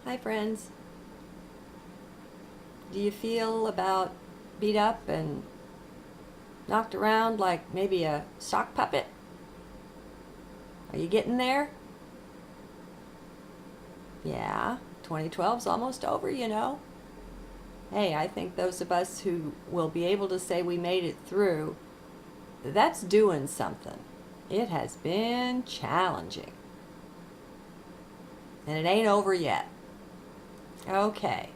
Hi friends. Do you feel about beat up and knocked around like maybe a sock puppet? Are you getting there? Yeah, 2012's almost over, you know. Hey, I think those of us who will be able to say we made it through, that's doing something. It has been challenging. And it ain't over yet. Okay.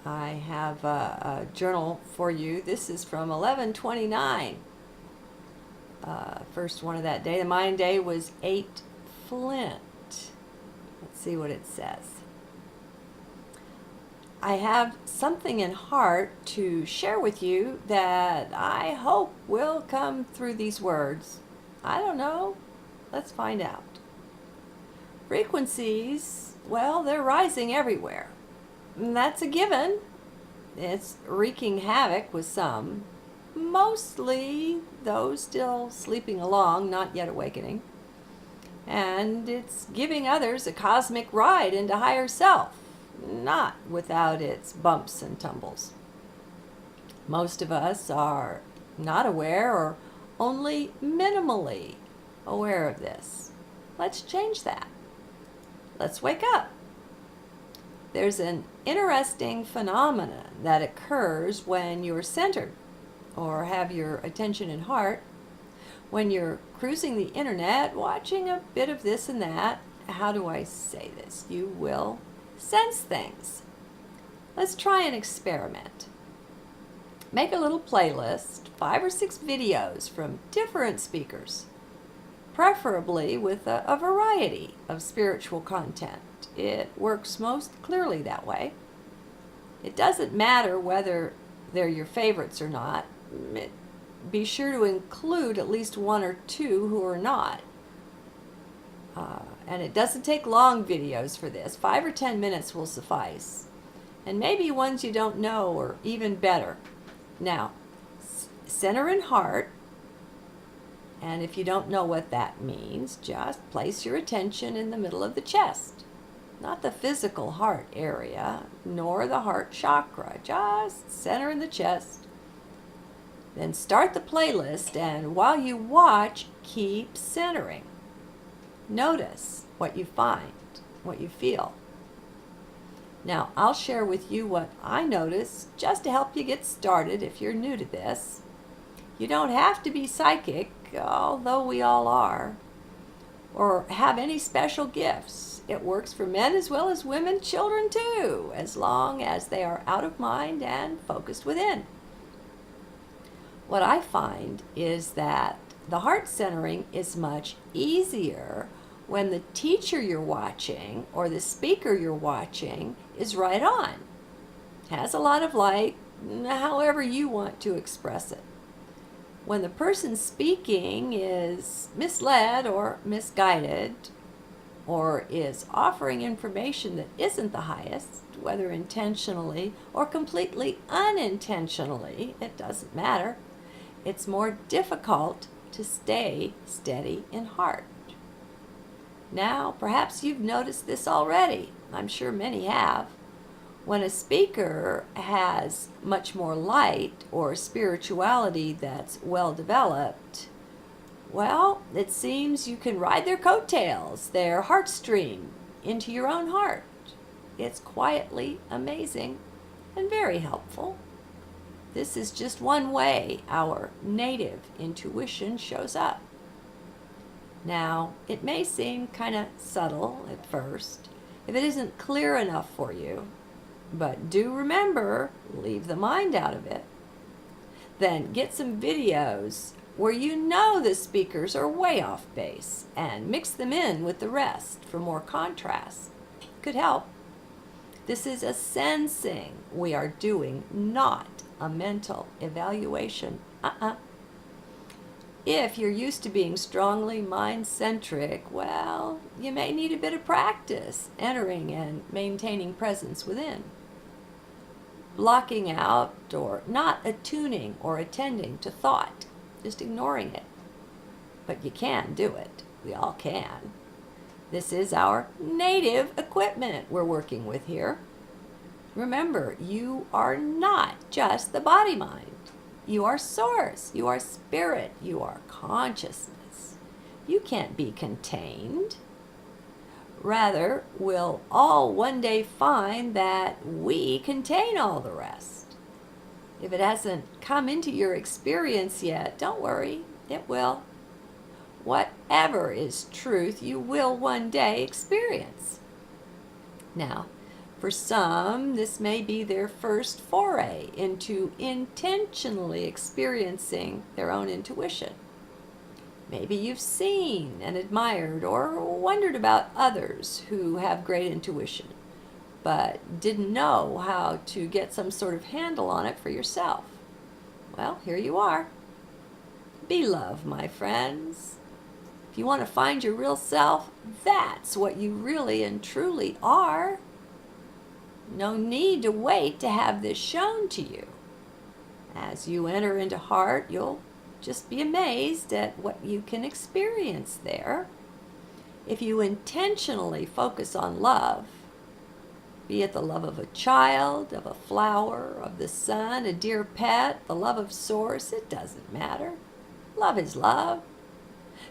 I have a journal for you. This is from 11/29. First one of that day. The Mayan day was 8 Flint. Let's see what it says. I have something in heart to share with you that I hope will come through these words. I don't know. Let's find out. Frequencies, well, they're rising everywhere. And that's a given. It's wreaking havoc with some, mostly those still sleeping along, not yet awakening. And it's giving others a cosmic ride into higher self, not without its bumps and tumbles. Most of us are not aware or only minimally aware of this. Let's change that. Let's wake up. There's an interesting phenomenon that occurs when you're centered or have your attention in heart. When you're cruising the internet, watching a bit of this and that, how do I say this? You will sense things. Let's try an experiment. Make a little playlist, 5 or 6 videos from different speakers, preferably with a variety of spiritual content. It works most clearly that way. It doesn't matter whether they're your favorites or not. Be sure to include at least 1 or 2 who are not. And it doesn't take long videos for this. 5 or 10 minutes will suffice. And maybe ones you don't know or even better. Now, center in heart. And if you don't know what that means, just place your attention in the middle of the chest. Not the physical heart area, nor the heart chakra. Just center in the chest. Then start the playlist, and while you watch, keep centering. Notice what you find, what you feel. Now, I'll share with you what I noticed just to help you get started if you're new to this. You don't have to be psychic, although we all are, or have any special gifts. It works for men as well as women, children too, as long as they are out of mind and focused within. What I find is that the heart centering is much easier when the teacher you're watching or the speaker you're watching is right on, has a lot of light, however you want to express it. When the person speaking is misled or misguided, or is offering information that isn't the highest, whether intentionally or completely unintentionally, it doesn't matter. It's more difficult to stay steady in heart. Now, perhaps you've noticed this already. I'm sure many have. When a speaker has much more light or spirituality that's well developed, well, it seems you can ride their coattails, their heartstream, into your own heart. It's quietly amazing and very helpful. This is just one way our native intuition shows up. Now, it may seem kind of subtle at first if it isn't clear enough for you, but do remember, leave the mind out of it. Then get some videos where you know the speakers are way off base and mix them in with the rest for more contrast. Could help. This is a sensing we are doing, not a mental evaluation. If you're used to being strongly mind-centric, well, you may need a bit of practice entering and maintaining presence within. Blocking out or not attuning or attending to thought, just ignoring it. But you can do it. We all can. This is our native equipment we're working with here. Remember, you are not just the body mind. You are source, you are spirit, you are consciousness. You can't be contained. Rather, we'll all one day find that we contain all the rest. If it hasn't come into your experience yet, don't worry, it will. Whatever is truth, you will one day experience. Now, for some, this may be their first foray into intentionally experiencing their own intuition. Maybe you've seen and admired or wondered about others who have great intuition, but didn't know how to get some sort of handle on it for yourself. Well, here you are. Be love, my friends. If you want to find your real self, that's what you really and truly are. No need to wait to have this shown to you. As you enter into heart, you'll just be amazed at what you can experience there. If you intentionally focus on love, be it the love of a child, of a flower, of the sun, a dear pet, the love of source, it doesn't matter. Love is love.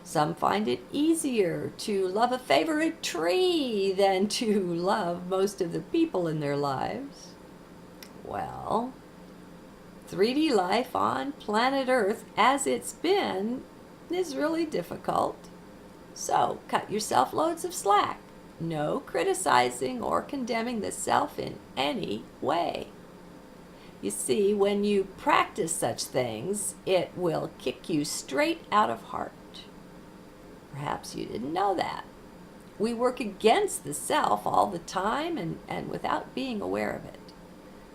Some find it easier to love a favorite tree than to love most of the people in their lives. Well, 3D life on planet Earth as it's been is really difficult. So cut yourself loads of slack. No criticizing or condemning the self in any way. You see, when you practice such things, it will kick you straight out of heart. Perhaps you didn't know that. We work against the self all the time and without being aware of it.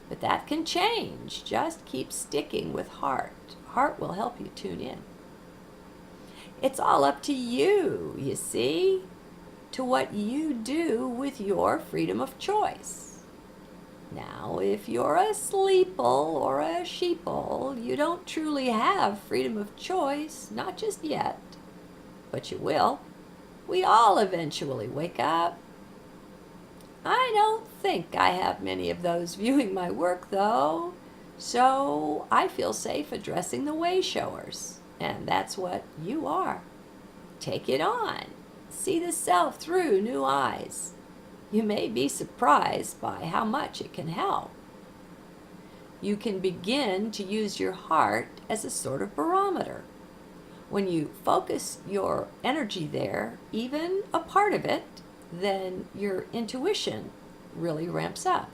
But that can change. Just keep sticking with heart. Heart will help you tune in. It's all up to you, you see, to what you do with your freedom of choice. Now, if you're a sleeple or a sheeple, you don't truly have freedom of choice, not just yet. But you will. We all eventually wake up. I don't think I have many of those viewing my work, though, so I feel safe addressing the way-showers, and that's what you are. Take it on. See the self through new eyes. You may be surprised by how much it can help. You can begin to use your heart as a sort of barometer. When you focus your energy there, even a part of it, then your intuition really ramps up.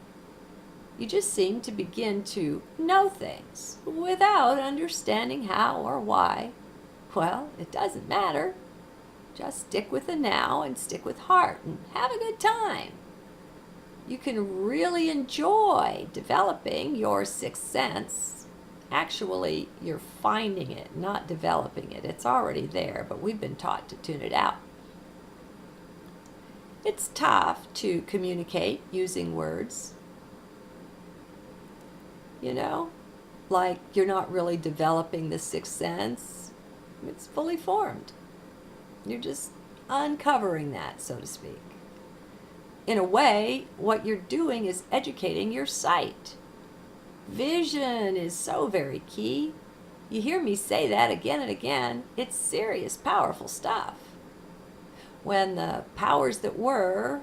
You just seem to begin to know things without understanding how or why. Well, it doesn't matter. Just stick with the now and stick with heart and have a good time. You can really enjoy developing your sixth sense. Actually, you're finding it, not developing it. It's already there, but we've been taught to tune it out. It's tough to communicate using words. You know, like you're not really developing the sixth sense. It's fully formed. You're just uncovering that, so to speak. In a way, what you're doing is educating your sight. Vision is so very key. You hear me say that again and again. It's serious, powerful stuff. When the powers that were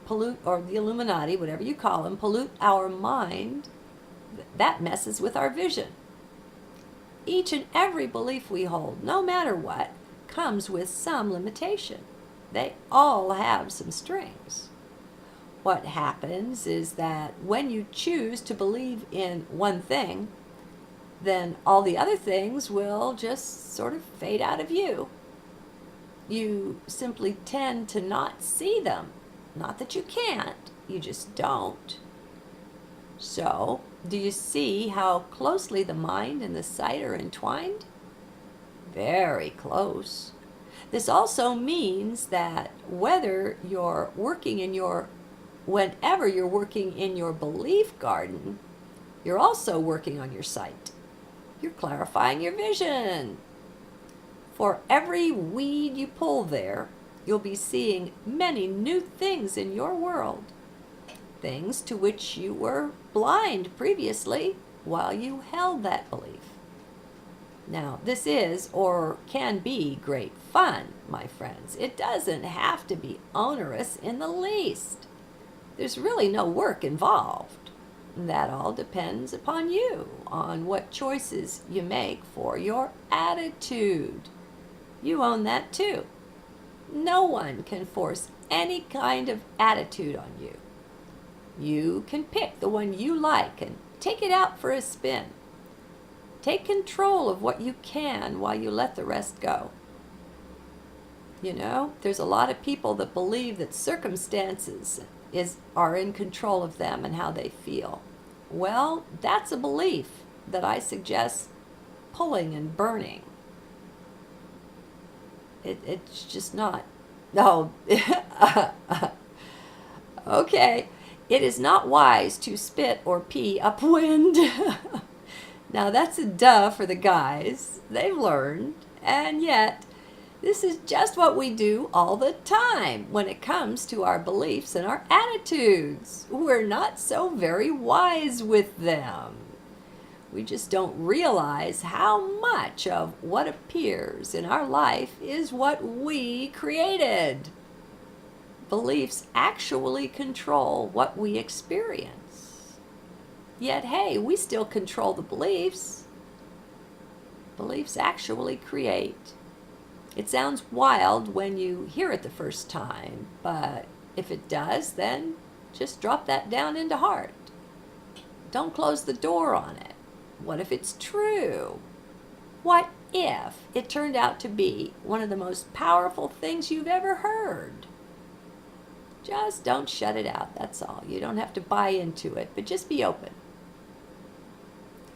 pollute, or the Illuminati, whatever you call them, pollute our mind, that messes with our vision. Each and every belief we hold, no matter what, comes with some limitation. They all have some strings. What happens is that when you choose to believe in one thing, then all the other things will just sort of fade out of you. You simply tend to not see them. Not that you can't, you just don't. So, do you see how closely the mind and the sight are entwined? Very close. This also means that whenever you're working in your belief garden, you're also working on your sight. You're clarifying your vision. For every weed you pull there, You'll be seeing many new things in your world, things to which you were blind previously while you held that belief. Now, this is or can be great fun, my friends. It doesn't have to be onerous in the least. There's really no work involved. That all depends upon you, on what choices you make for your attitude. You own that too. No one can force any kind of attitude on you. You can pick the one you like and take it out for a spin. Take control of what you can while you let the rest go. You know, there's a lot of people that believe that circumstances are in control of them and how they feel. Well, that's a belief that I suggest pulling and burning. It's just not. No. Okay. It is not wise to spit or pee upwind. Now that's a duh for the guys. They've learned. And yet, this is just what we do all the time when it comes to our beliefs and our attitudes. We're not so very wise with them. We just don't realize how much of what appears in our life is what we created. Beliefs actually control what we experience. Yet, hey, we still control the beliefs. Beliefs actually create. It sounds wild when you hear it the first time, but if it does, then just drop that down into heart. Don't close the door on it. What if it's true? What if it turned out to be one of the most powerful things you've ever heard? Just don't shut it out, that's all. You don't have to buy into it, but just be open.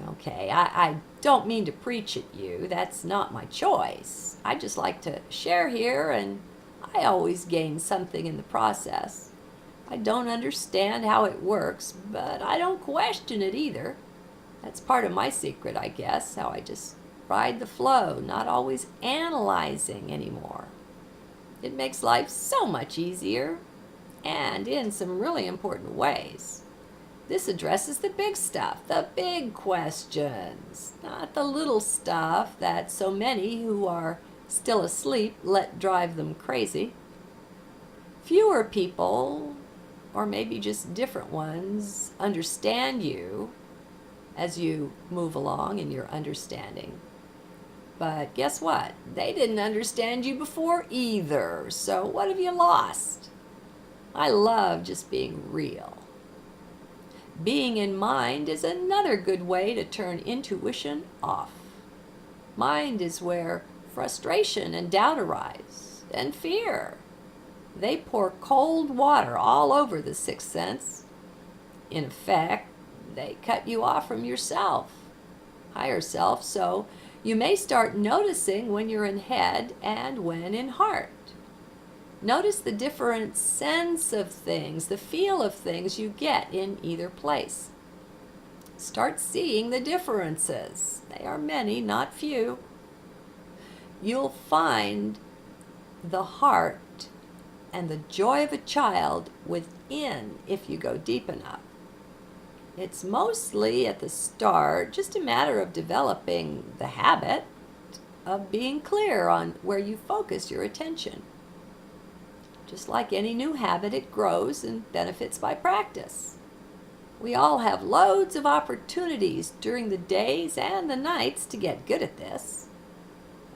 Okay, I don't mean to preach at you. That's not my choice. I just like to share here, and I always gain something in the process. I don't understand how it works, but I don't question it either. That's part of my secret, I guess, how I just ride the flow, not always analyzing anymore. It makes life so much easier, and in some really important ways. This addresses the big stuff, the big questions, not the little stuff that so many who are still asleep let drive them crazy. Fewer people, or maybe just different ones, understand you as you move along in your understanding. But guess what? They didn't understand you before either, so what have you lost? I love just being real. Being in mind is another good way to turn intuition off. Mind is where frustration and doubt arise, and fear. They pour cold water all over the sixth sense. In effect, they cut you off from yourself, higher self, so you may start noticing when you're in head and when in heart. Notice the different sense of things, the feel of things you get in either place. Start seeing the differences. They are many, not few. You'll find the heart and the joy of a child within if you go deep enough. It's mostly at the start just a matter of developing the habit of being clear on where you focus your attention. Just like any new habit, it grows and benefits by practice. We all have loads of opportunities during the days and the nights to get good at this.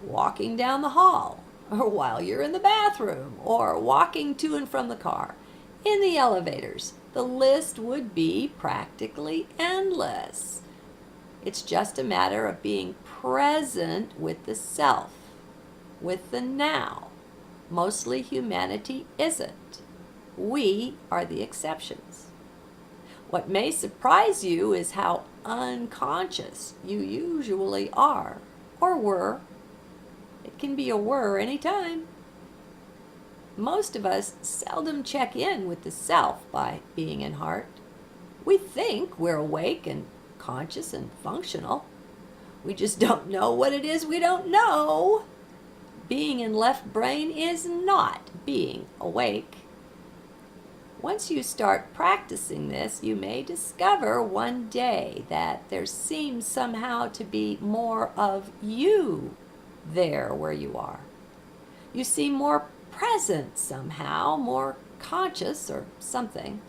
Walking down the hall, or while you're in the bathroom, or walking to and from the car, in the elevators. The list would be practically endless. It's just a matter of being present with the self, with the now. Mostly humanity isn't. We are the exceptions. What may surprise you is how unconscious you usually are, or were. It can be a were anytime. Most of us seldom check in with the self by being in heart. We think we're awake and conscious and functional. We just don't know what it is we don't know. being in left brain is not being awake. Once you start practicing this, you may discover one day that there seems somehow to be more of you there where you are. You seem more present somehow, more conscious or something.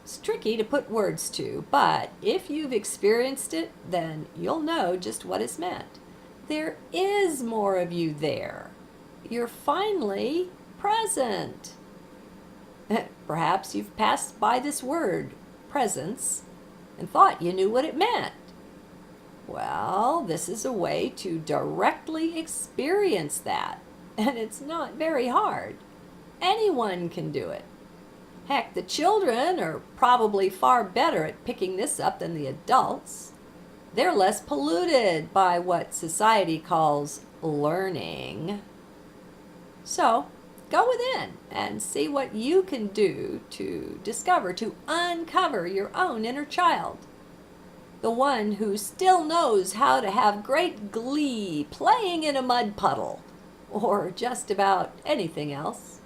It's tricky to put words to, but if you've experienced it, then you'll know just what is meant. There is more of you there. You're finally present. Perhaps you've passed by this word, presence, and thought you knew what it meant. Well, this is a way to directly experience that, and it's not very hard. Anyone can do it. Heck, the children are probably far better at picking this up than the adults. They're less polluted by what society calls learning. So, go within and see what you can do to discover, to uncover your own inner child. The one who still knows how to have great glee playing in a mud puddle, or just about anything else.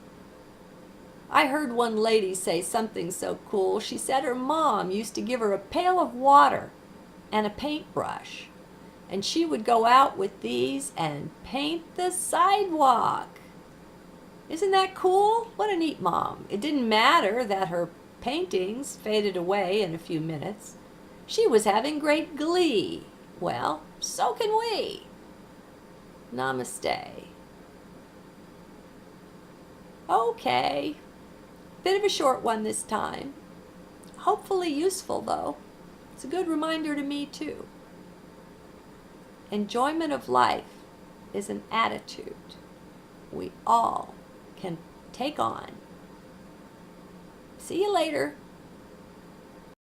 I heard one lady say something so cool. She said her mom used to give her a pail of water and a paintbrush, and she would go out with these and paint the sidewalk. Isn't that cool? What a neat mom. It didn't matter that her paintings faded away in a few minutes. She was having great glee. Well, so can we. Namaste. Okay. Bit of a short one this time. Hopefully useful, though. It's a good reminder to me, too. Enjoyment of life is an attitude we all can take on. See you later.